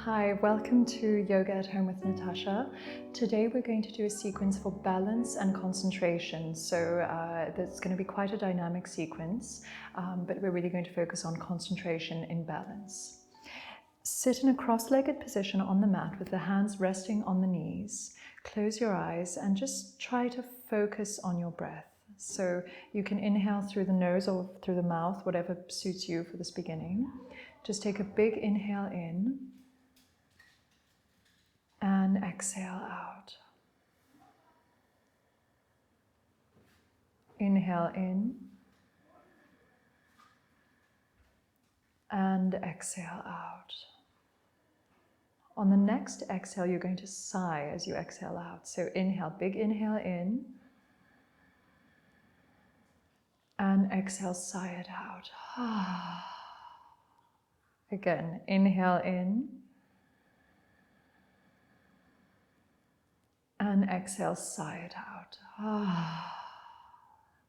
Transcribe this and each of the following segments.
Hi, welcome to Yoga at Home with Natasha. Today we're going to do a sequence for balance and concentration. So that's going to be quite a dynamic sequence, but we're really going to focus on concentration in balance. Sit in a cross-legged position on the mat with the hands resting on the knees. Close your eyes and just try to focus on your breath. So you can inhale through the nose or through the mouth, whatever suits you for this beginning. Just take a big inhale in and exhale out. Inhale in and exhale out. On the next exhale, you're going to sigh as you exhale out. So inhale, big inhale in, and exhale, sigh it out. Again, inhale in, and exhale, sigh it out.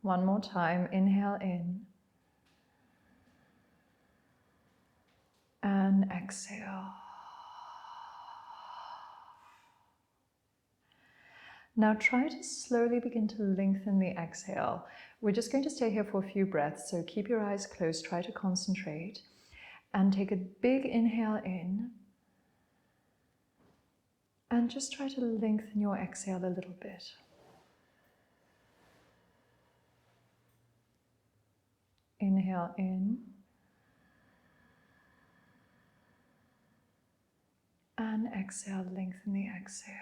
One more time, inhale in, and exhale. Now try to slowly begin to lengthen the exhale. We're just going to stay here for a few breaths, so keep your eyes closed, try to concentrate, and take a big inhale in, and just try to lengthen your exhale a little bit. Inhale in, and exhale, lengthen the exhale.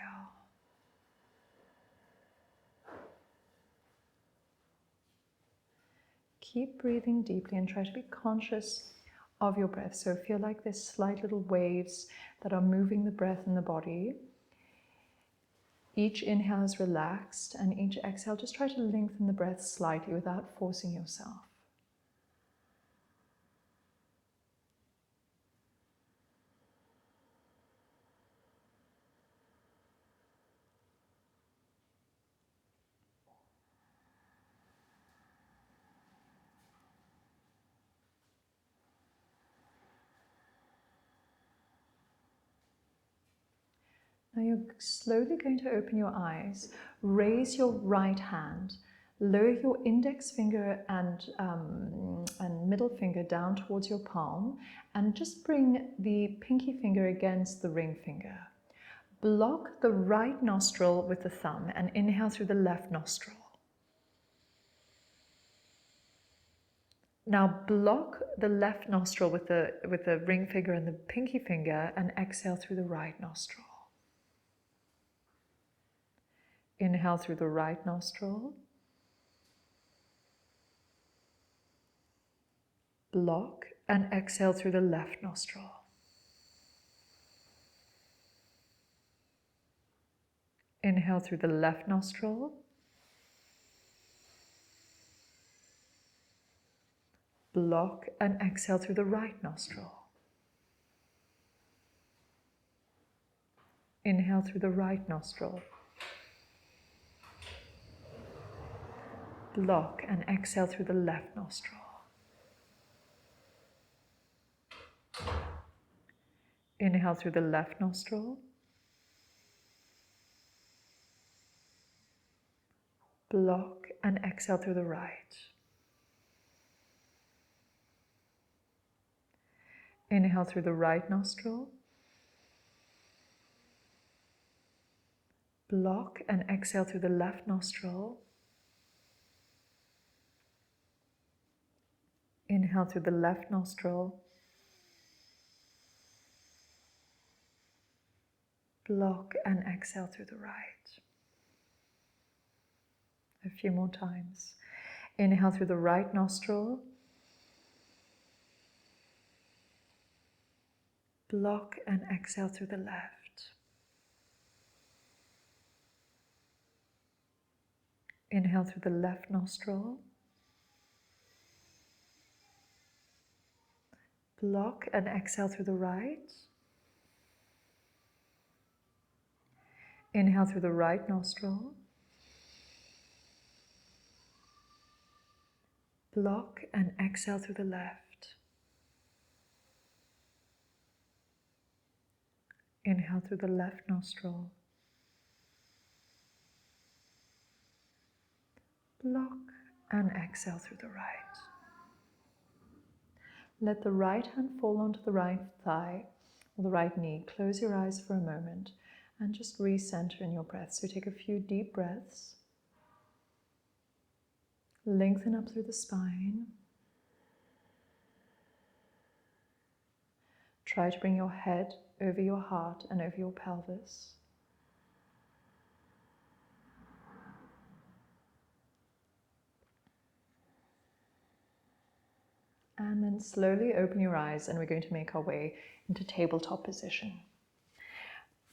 Keep breathing deeply and try to be conscious of your breath. So feel like there's slight little waves that are moving the breath in the body. Each inhale is relaxed, and each exhale, just try to lengthen the breath slightly without forcing yourself. Now you're slowly going to open your eyes, raise your right hand, lower your index finger and middle finger down towards your palm, and just bring the pinky finger against the ring finger. Block the right nostril with the thumb and inhale through the left nostril. Now block the left nostril with the ring finger and the pinky finger and exhale through the right nostril. Inhale through the right nostril. Block and exhale through the left nostril. Inhale through the left nostril. Block and exhale through the right nostril. Inhale through the right nostril. Block and exhale through the left nostril. Inhale through the left nostril. Block and exhale through the right. Inhale through the right nostril. Block and exhale through the left nostril. Inhale through the left nostril. Block and exhale through the right. A few more times. Inhale through the right nostril. Block and exhale through the left. Inhale through the left nostril. Block and exhale through the right. Inhale through the right nostril. Block and exhale through the left. Inhale through the left nostril. Block and exhale through the right. Let the right hand fall onto the right thigh or the right knee. Close your eyes for a moment and just recenter in your breath. So take a few deep breaths. Lengthen up through the spine. Try to bring your head over your heart and over your pelvis. And then slowly open your eyes and we're going to make our way into tabletop position.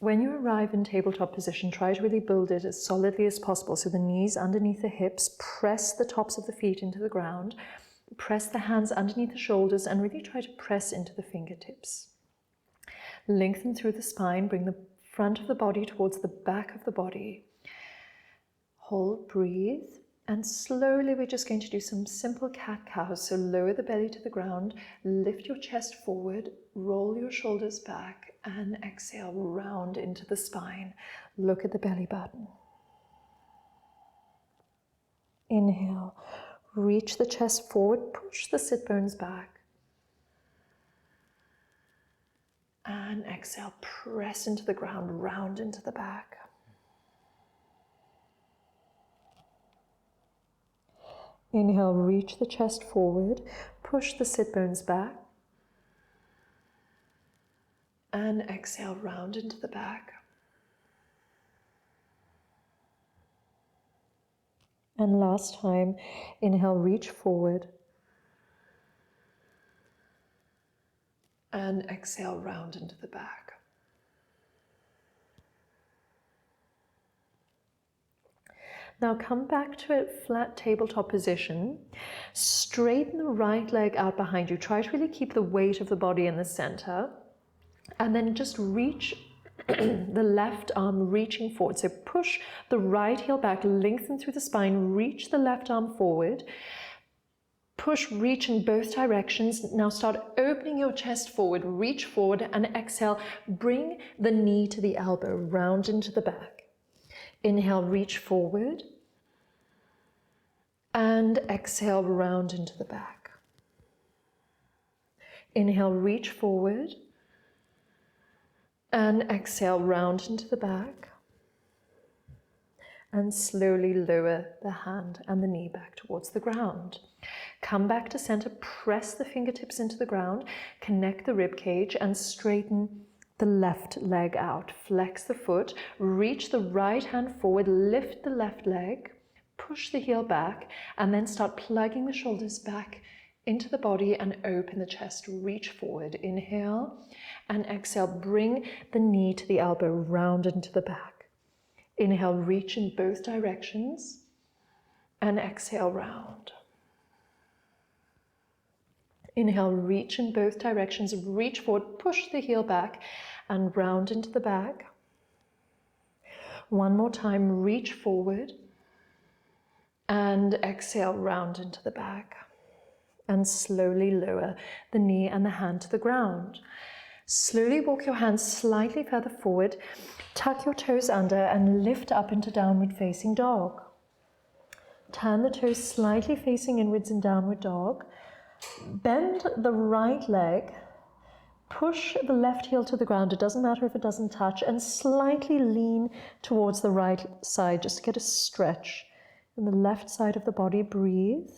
When you arrive in tabletop position, try to really build it as solidly as possible. So the knees underneath the hips, press the tops of the feet into the ground, press the hands underneath the shoulders and really try to press into the fingertips. Lengthen through the spine, bring the front of the body towards the back of the body. Hold, breathe. And slowly we're just going to do some simple cat-cows. So lower the belly to the ground, lift your chest forward, roll your shoulders back, and exhale, round into the spine. Look at the belly button. Inhale, reach the chest forward, push the sit bones back. And exhale, press into the ground, round into the back. Inhale, reach the chest forward, push the sit bones back. And exhale, round into the back. And last time, inhale, reach forward. And exhale, round into the back. Now come back to a flat tabletop position. Straighten the right leg out behind you. Try to really keep the weight of the body in the center. And then just reach the left arm reaching forward. So push the right heel back, lengthen through the spine, reach the left arm forward. Push, reach in both directions. Now start opening your chest forward, reach forward and exhale. Bring the knee to the elbow, round into the back. Inhale, reach forward. And exhale, round into the back. Inhale, reach forward. And exhale, round into the back. And slowly lower the hand and the knee back towards the ground. Come back to center, press the fingertips into the ground, connect the rib cage and straighten the left leg out. Flex the foot, reach the right hand forward, lift the left leg, push the heel back, and then start plugging the shoulders back into the body and open the chest. Reach forward, inhale, and exhale. Bring the knee to the elbow, round into the back. Inhale, reach in both directions, and exhale, round. Inhale, reach in both directions, reach forward, push the heel back, and round into the back. One more time, reach forward, and exhale, round into the back. And slowly lower the knee and the hand to the ground. Slowly walk your hands slightly further forward, tuck your toes under and lift up into downward facing dog. Turn the toes slightly facing inwards in downward dog. Bend the right leg, push the left heel to the ground, it doesn't matter if it doesn't touch, and slightly lean towards the right side, just to get a stretch in the left side of the body. Breathe.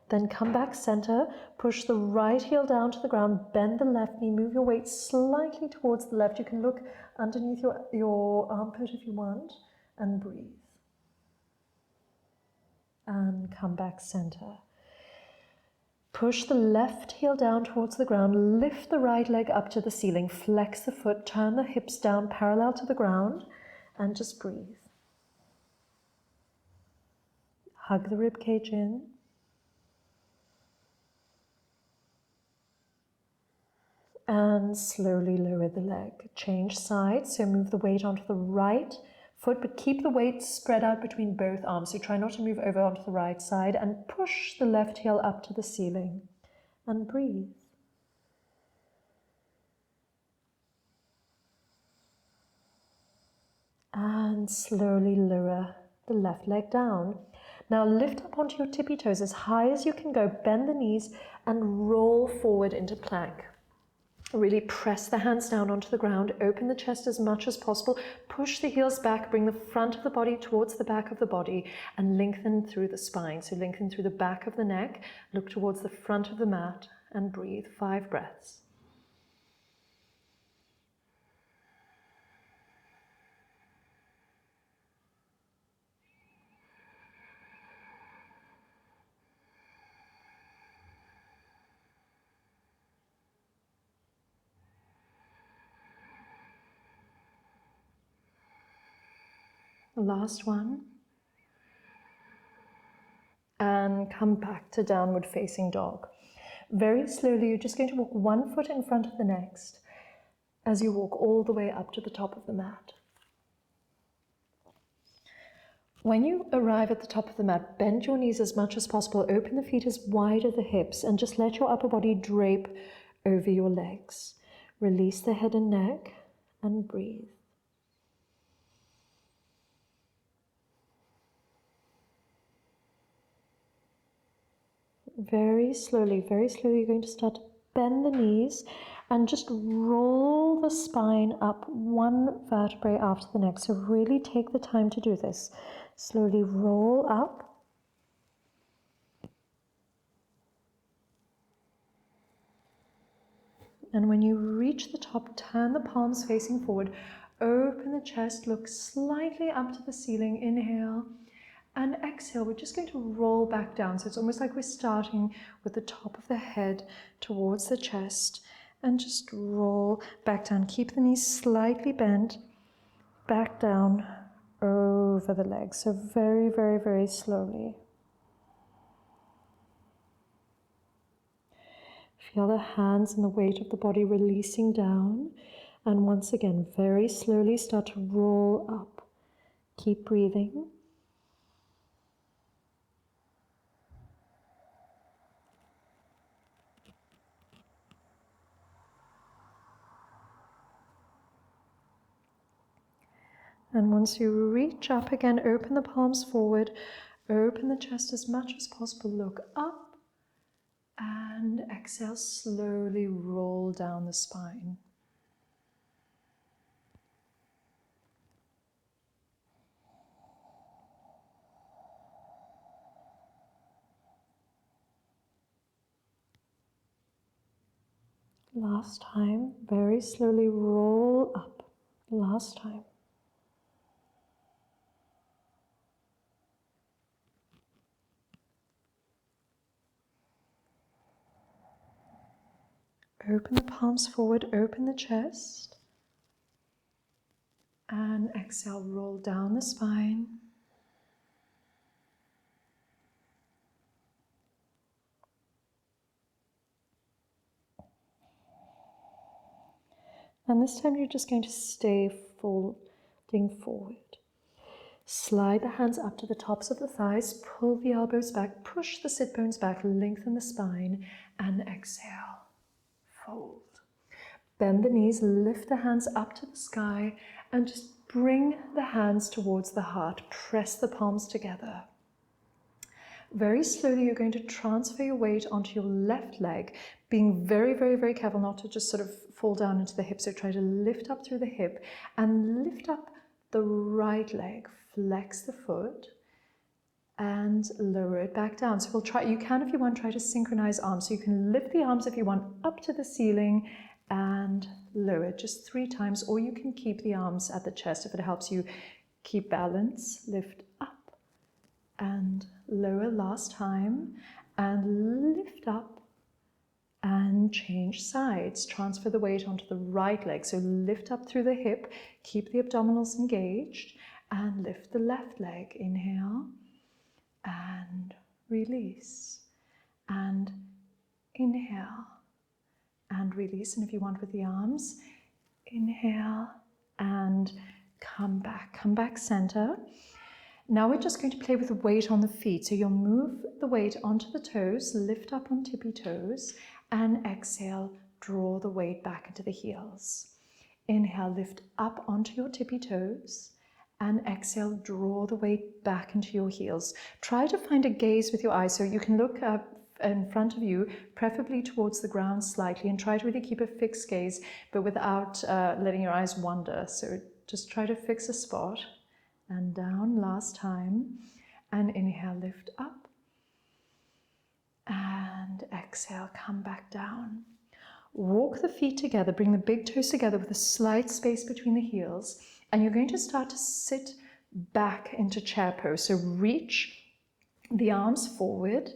Then come back center, push the right heel down to the ground, bend the left knee, move your weight slightly towards the left. You can look underneath your armpit if you want, and breathe. And come back center. Push the left heel down towards the ground, lift the right leg up to the ceiling, flex the foot, turn the hips down parallel to the ground, and just breathe. Hug the rib cage in. And slowly lower the leg. Change sides, so move the weight onto the right foot, but keep the weight spread out between both arms. So try not to move over onto the right side and push the left heel up to the ceiling and breathe. And slowly lower the left leg down. Now lift up onto your tippy toes as high as you can go, bend the knees and roll forward into plank. Really press the hands down onto the ground, open the chest as much as possible, push the heels back, bring the front of the body towards the back of the body and lengthen through the spine. So lengthen through the back of the neck, look towards the front of the mat and breathe 5 breaths. Last one. And come back to downward facing dog. Very slowly, you're just going to walk one foot in front of the next as you walk all the way up to the top of the mat. When you arrive at the top of the mat, bend your knees as much as possible, open the feet as wide as the hips, and just let your upper body drape over your legs. Release the head and neck and breathe. Very slowly, you're going to start to bend the knees and just roll the spine up one vertebrae after the next. So really take the time to do this. Slowly roll up. And when you reach the top, turn the palms facing forward. Open the chest, look slightly up to the ceiling. Inhale. And exhale, we're just going to roll back down. So it's almost like we're starting with the top of the head towards the chest and just roll back down. Keep the knees slightly bent, back down over the legs. So very, very, very slowly. Feel the hands and the weight of the body releasing down. And once again, very slowly start to roll up. Keep breathing. And once you reach up again, open the palms forward, open the chest as much as possible, look up, and exhale, slowly roll down the spine. Last time, very slowly roll up. Last time. Open the palms forward, open the chest. And exhale, roll down the spine. And this time you're just going to stay folding forward. Slide the hands up to the tops of the thighs, pull the elbows back, push the sit bones back, lengthen the spine, and exhale, fold. Bend the knees, lift the hands up to the sky, and just bring the hands towards the heart. Press the palms together. Very slowly, you're going to transfer your weight onto your left leg, being very, very, very careful not to just sort of fall down into the hip. So try to lift up through the hip and lift up the right leg. Flex the foot and lower it back down. So we'll try, you can if you want, try to synchronize arms. So you can lift the arms if you want up to the ceiling and lower it just 3 times, or you can keep the arms at the chest if it helps you keep balance. Lift up and lower last time, and lift up and change sides. Transfer the weight onto the right leg. So lift up through the hip, keep the abdominals engaged, and lift the left leg. Inhale and release, and inhale and release. And if you want with the arms, inhale and come back center. Now we're just going to play with the weight on the feet. So you'll move the weight onto the toes, lift up on tippy toes, and exhale, draw the weight back into the heels. Inhale, lift up onto your tippy toes, And exhale, draw the weight back into your heels. Try to find a gaze with your eyes, so you can look up in front of you, preferably towards the ground slightly, and try to really keep a fixed gaze, but without letting your eyes wander. So just try to fix a spot. And down, last time. And inhale, lift up. And exhale, come back down. Walk the feet together, bring the big toes together with a slight space between the heels, and you're going to start to sit back into chair pose. So reach the arms forward,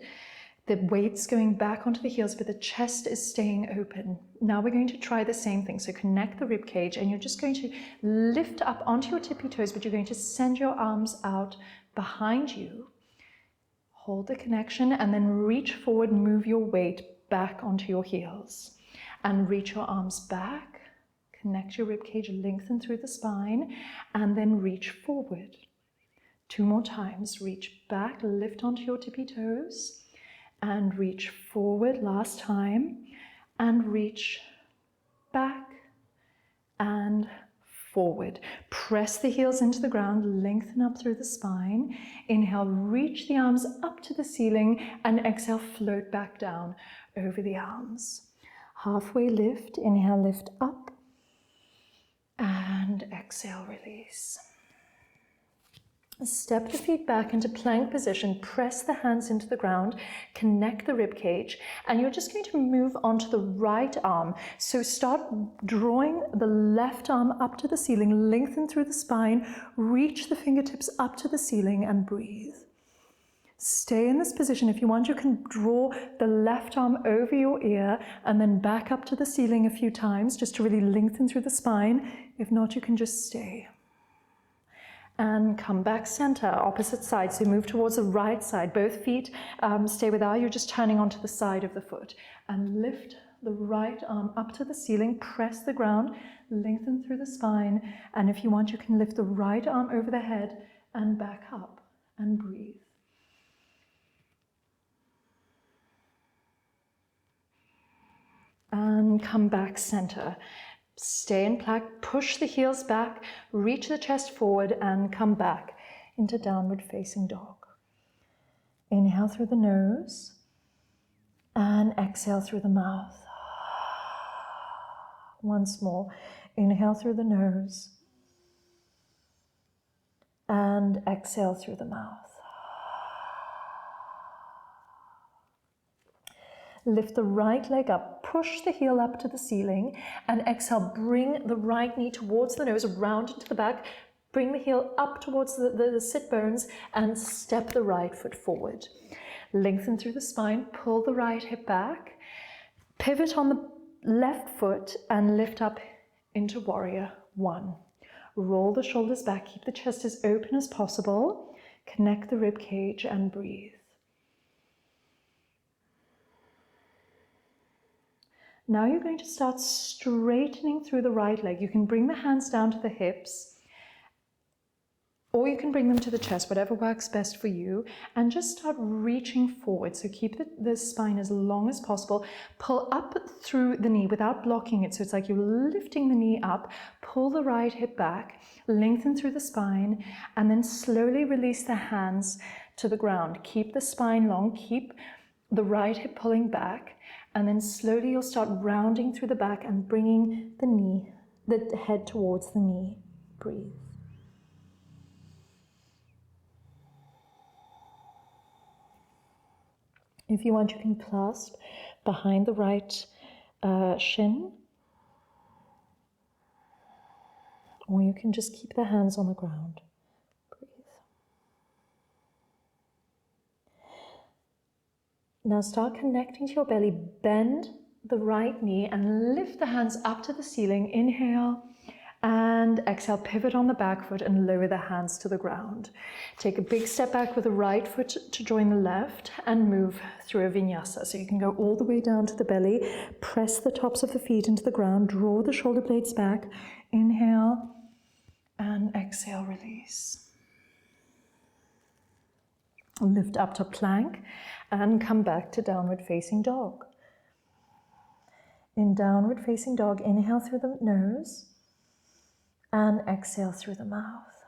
the weight's going back onto the heels, but the chest is staying open. Now we're going to try the same thing. So connect the rib cage, and you're just going to lift up onto your tippy toes, but you're going to send your arms out behind you. Hold the connection, and then reach forward, move your weight back onto your heels. And reach your arms back, connect your ribcage, lengthen through the spine, and then reach forward. 2 more times. Reach back, lift onto your tippy toes, and reach forward. Last time. And reach back and forward. Press the heels into the ground, lengthen up through the spine. Inhale, reach the arms up to the ceiling, and exhale, float back down over the arms. Halfway lift, inhale, lift up, and exhale, release. Step the feet back into plank position, press the hands into the ground, connect the rib cage, and you're just going to move onto the right arm. So start drawing the left arm up to the ceiling, lengthen through the spine, reach the fingertips up to the ceiling, and breathe. Stay in this position. If you want, you can draw the left arm over your ear and then back up to the ceiling a few times just to really lengthen through the spine. If not, you can just stay. And come back center, opposite side. So move towards the right side. Both feet stay where they are. You're just turning onto the side of the foot. And lift the right arm up to the ceiling. Press the ground. Lengthen through the spine. And if you want, you can lift the right arm over the head and back up. And breathe. And come back center. Stay in plank, push the heels back, reach the chest forward, and come back into downward facing dog. Inhale through the nose and exhale through the mouth. Once more, inhale through the nose and exhale through the mouth. Lift the right leg up, push the heel up to the ceiling, and exhale, bring the right knee towards the nose, round into the back, bring the heel up towards the sit bones, and step the right foot forward. Lengthen through the spine, pull the right hip back, pivot on the left foot, and lift up into warrior one. Roll the shoulders back, keep the chest as open as possible, connect the rib cage, and breathe. Now you're going to start straightening through the right leg. You can bring the hands down to the hips, or you can bring them to the chest, whatever works best for you, and just start reaching forward. So keep the spine as long as possible. Pull up through the knee without blocking it. So it's like you're lifting the knee up, pull the right hip back, lengthen through the spine, and then slowly release the hands to the ground. Keep the spine long, keep the right hip pulling back, and then slowly you'll start rounding through the back and bringing the head towards the knee. Breathe. If you want, you can clasp behind the right shin, or you can just keep the hands on the ground. Now start connecting to your belly, bend the right knee and lift the hands up to the ceiling. Inhale and exhale, pivot on the back foot and lower the hands to the ground. Take a big step back with the right foot to join the left and move through a vinyasa. So you can go all the way down to the belly, press the tops of the feet into the ground, draw the shoulder blades back. Inhale and exhale, release. Lift up to plank and come back to downward facing dog. In downward facing dog, inhale through the nose and exhale through the mouth.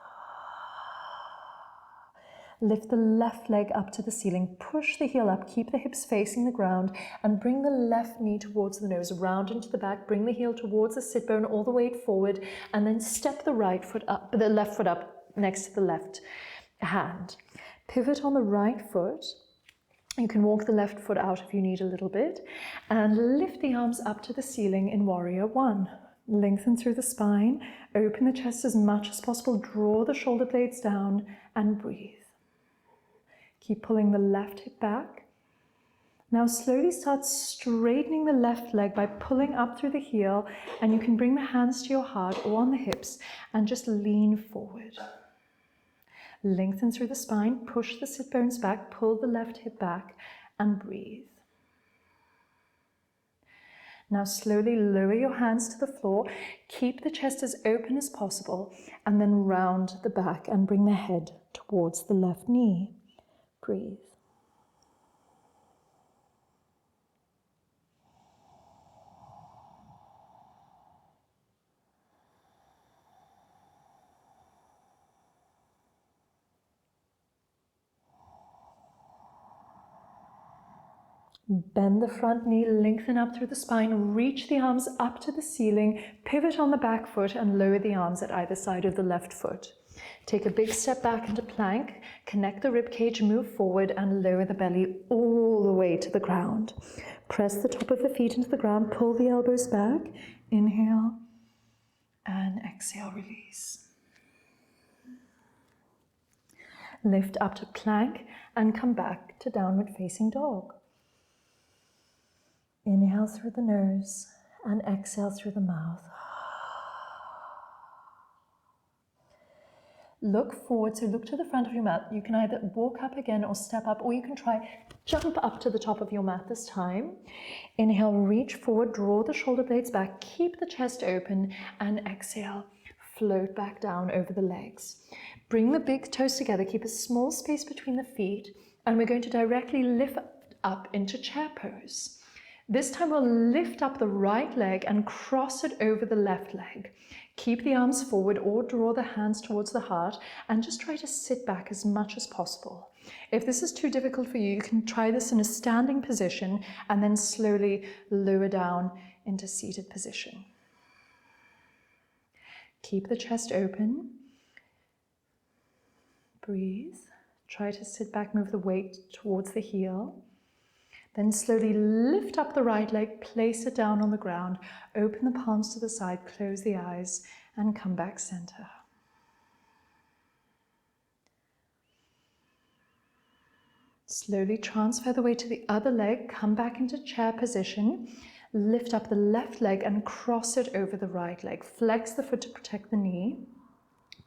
Lift the left leg up to the ceiling, push the heel up, keep the hips facing the ground, and bring the left knee towards the nose, round into the back, bring the heel towards the sit bone, all the weight forward, and then step the right foot up, the left foot up next to the left hand. Pivot on the right foot. You can walk the left foot out if you need a little bit, and lift the arms up to the ceiling in Warrior One. Lengthen through the spine, open the chest as much as possible, draw the shoulder blades down, and breathe. Keep pulling the left hip back. Now slowly start straightening the left leg by pulling up through the heel, and you can bring the hands to your heart or on the hips and just lean forward. Lengthen through the spine, push the sit bones back, pull the left hip back, and breathe. Now slowly lower your hands to the floor, keep the chest as open as possible, and then round the back and bring the head towards the left knee. Breathe. Bend the front knee, lengthen up through the spine, reach the arms up to the ceiling, pivot on the back foot and lower the arms at either side of the left foot. Take a big step back into plank, connect the rib cage, move forward and lower the belly all the way to the ground. Press the top of the feet into the ground, pull the elbows back, inhale and exhale, release. Lift up to plank and come back to downward facing dog. Inhale through the nose and exhale through the mouth. Look forward, so look to the front of your mat. You can either walk up again or step up, or you can try jump up to the top of your mat this time. Inhale, reach forward, draw the shoulder blades back, keep the chest open, and exhale, float back down over the legs. Bring the big toes together, keep a small space between the feet, and we're going to directly lift up into chair pose. This time we'll lift up the right leg and cross it over the left leg. Keep the arms forward or draw the hands towards the heart and just try to sit back as much as possible. If this is too difficult for you, you can try this in a standing position and then slowly lower down into seated position. Keep the chest open. Breathe. Try to sit back, move the weight towards the heel. Then slowly lift up the right leg, place it down on the ground, open the palms to the side, close the eyes, and come back center. Slowly transfer the weight to the other leg, come back into chair position, lift up the left leg and cross it over the right leg. Flex the foot to protect the knee,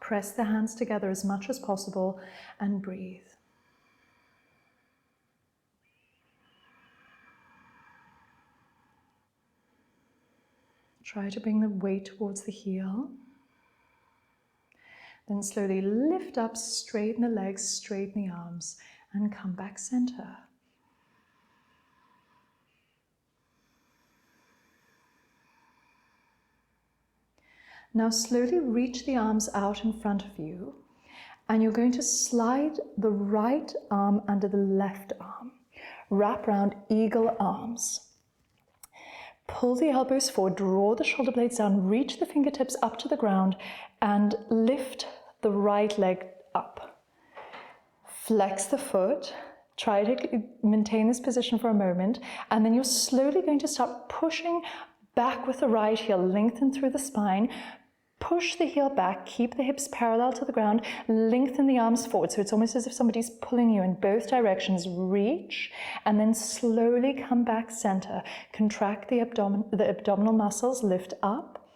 press the hands together as much as possible, and breathe. Try to bring the weight towards the heel. Then slowly lift up, straighten the legs, straighten the arms, and come back center. Now slowly reach the arms out in front of you, and you're going to slide the right arm under the left arm. Wrap round eagle arms. Pull the elbows forward, draw the shoulder blades down, reach the fingertips up to the ground, and lift the right leg up. Flex the foot, try to maintain this position for a moment, and then you're slowly going to start pushing back with the right heel, lengthen through the spine, push the heel back, keep the hips parallel to the ground, lengthen the arms forward, so it's almost as if somebody's pulling you in both directions. Reach, and then slowly come back center. Contract the abdominal muscles, lift up,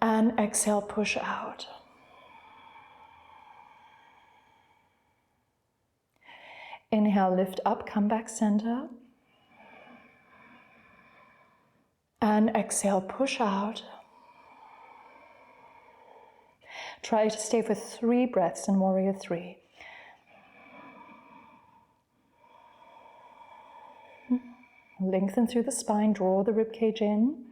and exhale, push out. Inhale, lift up, come back center. And exhale, push out. Try to stay for 3 breaths in Warrior 3. Lengthen through the spine, draw the ribcage in.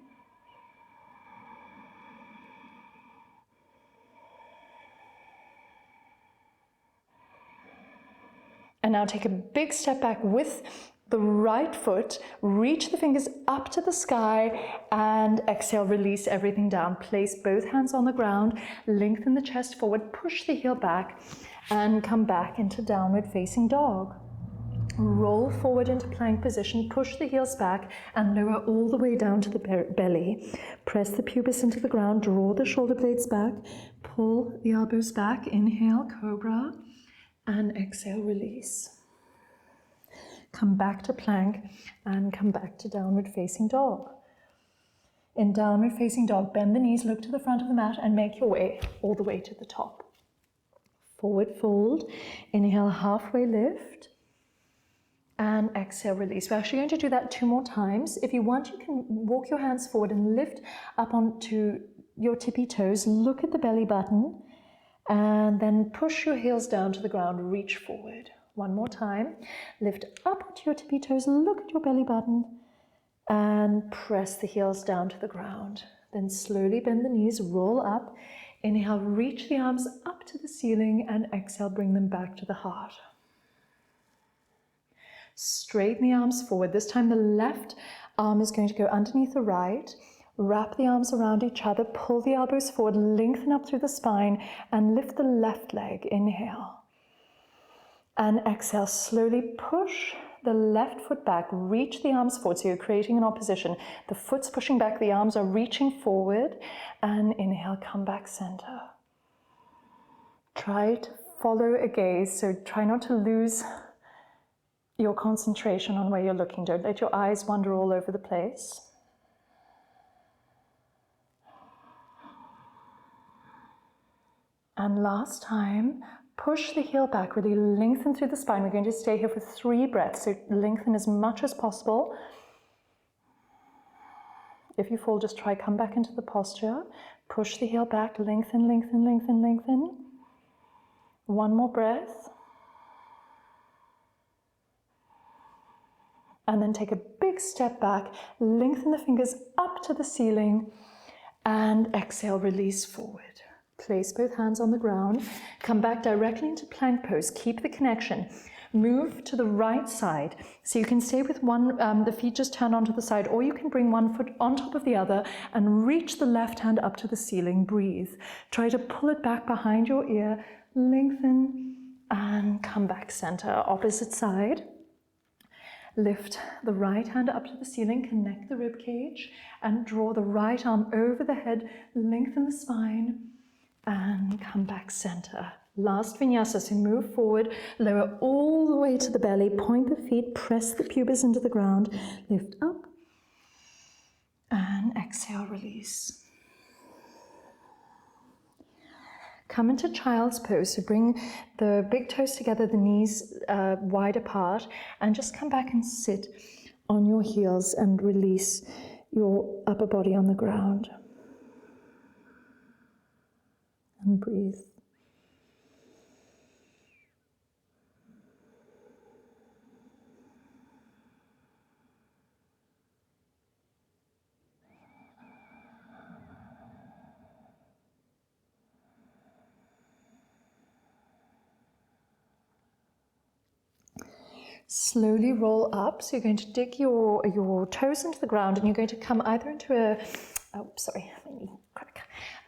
And now take a big step back with the right foot, reach the fingers up to the sky, and exhale, release everything down. Place both hands on the ground, lengthen the chest forward, push the heel back, and come back into downward facing dog. Roll forward into plank position, push the heels back, and lower all the way down to the belly. Press the pubis into the ground, draw the shoulder blades back, pull the elbows back, inhale, cobra, and exhale, release. Come back to plank and come back to downward facing dog. In downward facing dog, bend the knees, look to the front of the mat, and make your way all the way to the top. Forward fold, inhale, halfway lift, and exhale, release. We're actually going to do that 2 more times. If you want, you can walk your hands forward and lift up onto your tippy toes, look at the belly button, and then push your heels down to the ground, reach forward. 1 more time, lift up onto your tippy toes, look at your belly button, and press the heels down to the ground. Then slowly bend the knees, roll up, inhale, reach the arms up to the ceiling, and exhale, bring them back to the heart. Straighten the arms forward. This time the left arm is going to go underneath the right. Wrap the arms around each other, pull the elbows forward, lengthen up through the spine, and lift the left leg. Inhale. And exhale, slowly push the left foot back, reach the arms forward, so you're creating an opposition. The foot's pushing back, the arms are reaching forward, and inhale, come back center. Try to follow a gaze, so try not to lose your concentration on where you're looking. Don't let your eyes wander all over the place. And last time, push the heel back, really lengthen through the spine. We're going to stay here for 3 breaths, so lengthen as much as possible. If you fall, just try come back into the posture. Push the heel back, lengthen, lengthen, lengthen, lengthen. 1 more breath. And then take a big step back, lengthen the fingers up to the ceiling, and exhale, release forward. Place both hands on the ground, come back directly into plank pose, keep the connection. Move to the right side, so you can stay with the feet just turn onto the side, or you can bring one foot on top of the other and reach the left hand up to the ceiling, breathe. Try to pull it back behind your ear, lengthen, and come back center. Opposite side. Lift the right hand up to the ceiling, connect the rib cage, and draw the right arm over the head, lengthen the spine, and come back center. Last vinyasa, so move forward, lower all the way to the belly, point the feet, press the pubis into the ground, lift up, and exhale, release. Come into child's pose, so bring the big toes together, the knees wide apart, and just come back and sit on your heels and release your upper body on the ground. And breathe. Slowly roll up, so you're going to dig your toes into the ground, and you're going to come either into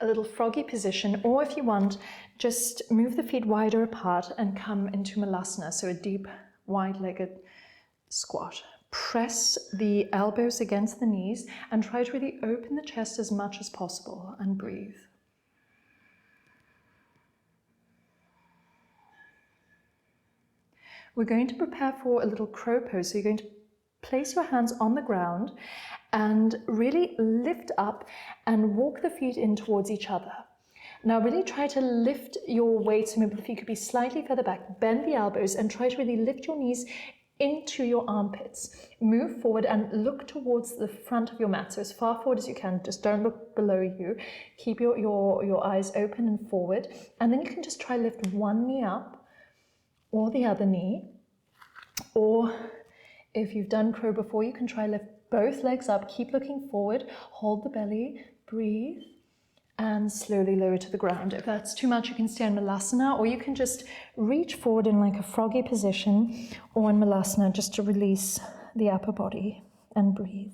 a little froggy position, or if you want, just move the feet wider apart and come into Malasana, so a deep, wide-legged squat. Press the elbows against the knees and try to really open the chest as much as possible, and breathe. We're going to prepare for a little crow pose, so you're going to place your hands on the ground and really lift up and walk the feet in towards each other. Now really try to lift your weight, so maybe the feet could be slightly further back, bend the elbows, and try to really lift your knees into your armpits. Move forward and look towards the front of your mat, so as far forward as you can, just don't look below you. Keep your eyes open and forward, and then you can just try lift one knee up, or the other knee, or if you've done crow before, you can try lift both legs up, keep looking forward, hold the belly, breathe, And slowly lower to the ground. If that's too much, you can stay in Malasana, or you can just reach forward in like a froggy position, or in Malasana just to release the upper body and breathe.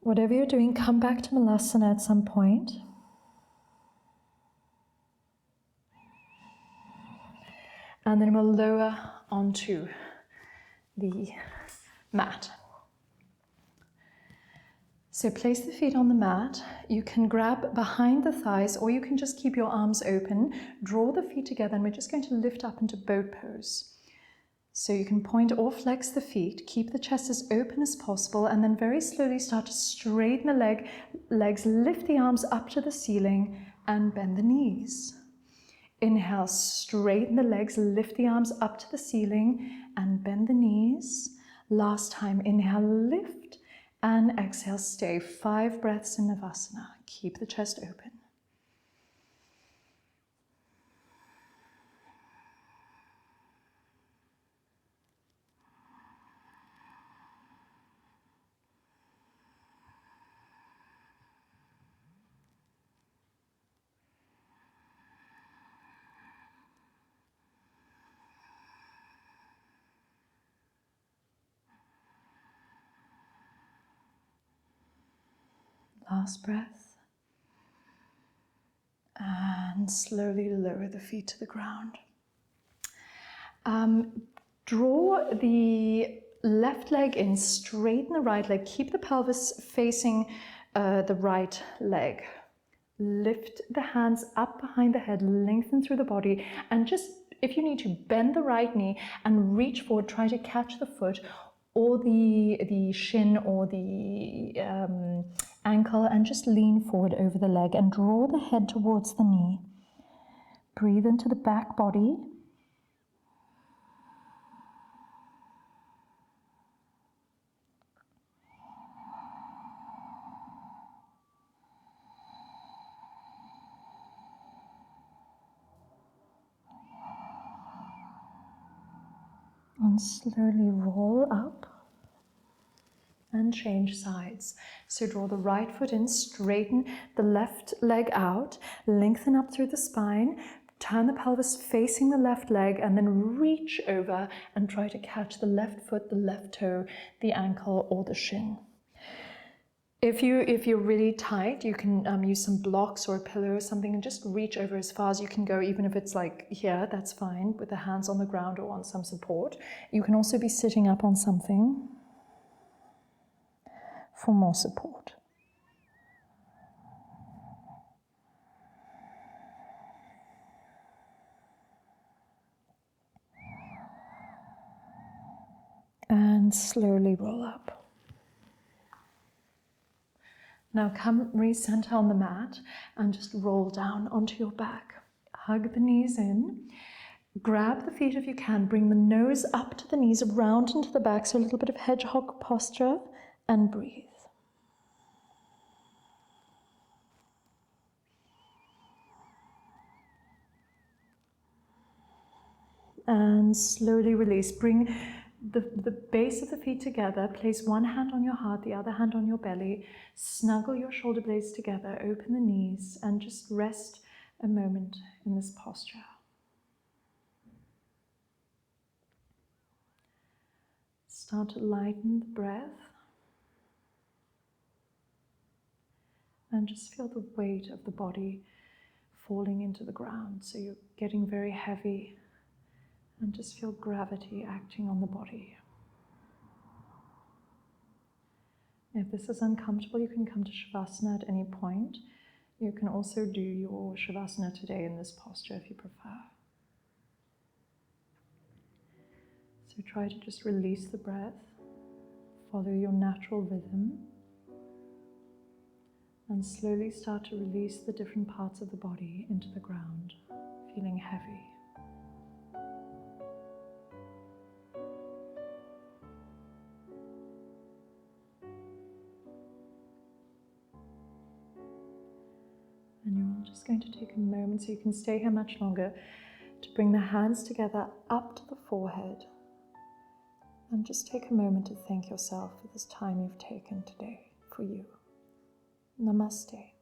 Whatever you're doing, come back to Malasana at some point. And then we'll lower onto the mat. So place the feet on the mat. You can grab behind the thighs, or you can just keep your arms open. Draw the feet together, and we're just going to lift up into boat pose. So you can point or flex the feet, keep the chest as open as possible, and then very slowly start to straighten the legs, lift the arms up to the ceiling, and bend the knees. Inhale, straighten the legs, lift the arms up to the ceiling, and bend the knees. Last time, inhale, lift, and exhale, stay. 5 breaths in Navasana. Keep the chest open. Last breath. And slowly lower the feet to the ground. Draw the left leg in, straighten the right leg. Keep the pelvis facing the right leg. Lift the hands up behind the head, lengthen through the body, and just, if you need to, bend the right knee and reach forward. Try to catch the foot or the shin or the ankle, and just lean forward over the leg and draw the head towards the knee. Breathe into the back body. And slowly roll up and change sides. So draw the right foot in, straighten the left leg out, lengthen up through the spine, turn the pelvis facing the left leg, and then reach over and try to catch the left foot, the left toe, the ankle, or the shin. If you're really tight, you can use some blocks or a pillow or something and just reach over as far as you can go, even if it's like here, that's fine, with the hands on the ground or on some support. You can also be sitting up on something for more support. And slowly roll up. Now come recenter on the mat and just roll down onto your back. Hug the knees in. Grab the feet if you can. Bring the nose up to the knees, round into the back, so a little bit of hedgehog posture, and breathe. And slowly release. Bring the base of the feet together. Place one hand on your heart, the other hand on your belly. Snuggle your shoulder blades together. Open the knees and just rest a moment in this posture. Start to lighten the breath. And just feel the weight of the body falling into the ground. So you're getting very heavy. And just feel gravity acting on the body. If this is uncomfortable, you can come to Shavasana at any point. You can also do your Shavasana today in this posture if you prefer. So try to just release the breath, follow your natural rhythm, and slowly start to release the different parts of the body into the ground, feeling heavy. And you're just going to take a moment, so you can stay here much longer, to bring the hands together up to the forehead. And just take a moment to thank yourself for this time you've taken today for you. Namaste.